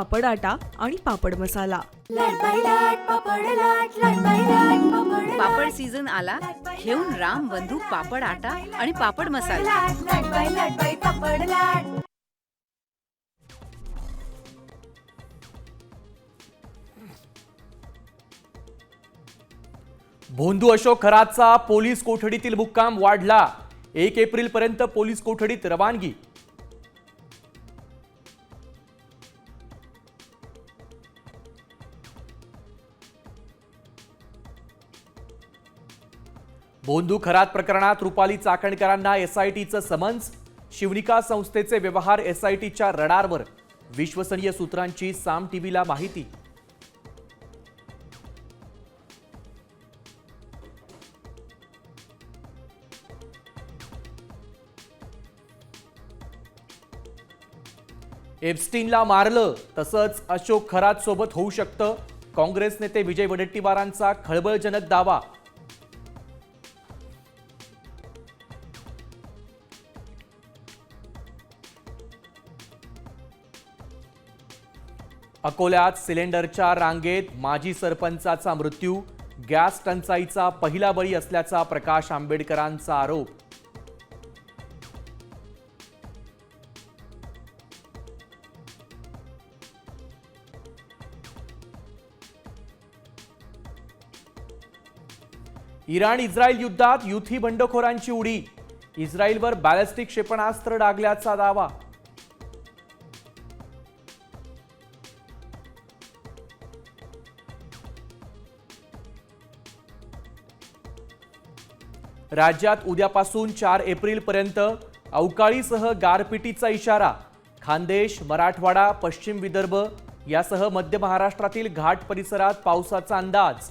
पापड आटा आणि पापड मसाला। पापड सीझन आला, घेऊन राम बंधू पापड आटा आणि पापड मसाला। भोंदू अशोक खरातचा पोलीस कोठडीतील मुक्काम वाढला। 1 एप्रिल पर्यंत पोलीस कोठडीत रवानगी। भोंदू खरात प्रकरणात रुपाली चाकणकरांना एसआयटीचं समन्स। शिवनिका संस्थेचे व्यवहार एसआयटीच्या रडारवर, विश्वसनीय सूत्रांची साम टीव्हीला माहिती। एप्स्टीनला मारलं तसंच अशोक खरात सोबत होऊ शकतं, काँग्रेस नेते विजय वडेट्टीवारांचा खळबळजनक दावा। अकोल्यात सिलेंडरच्या रांगेत माजी सरपंचाचा मृत्यू, गॅस टंचाईचा पहिला बळी असल्याचा प्रकाश आंबेडकरांचा आरोप। इराण इस्रायल युद्धात युथी बंडखोरांची उडी, इस्रायलवर बॅलिस्टिक क्षेपणास्त्र डागल्याचा दावा। राज्यात उद्यापासून 4 एप्रिल पर्यंत अवकाळीसह गारपिटीचा इशारा। खानदेश, मराठवाडा, पश्चिम विदर्भ यासह मध्य महाराष्ट्रातील घाट परिसरात पावसाचा अंदाज।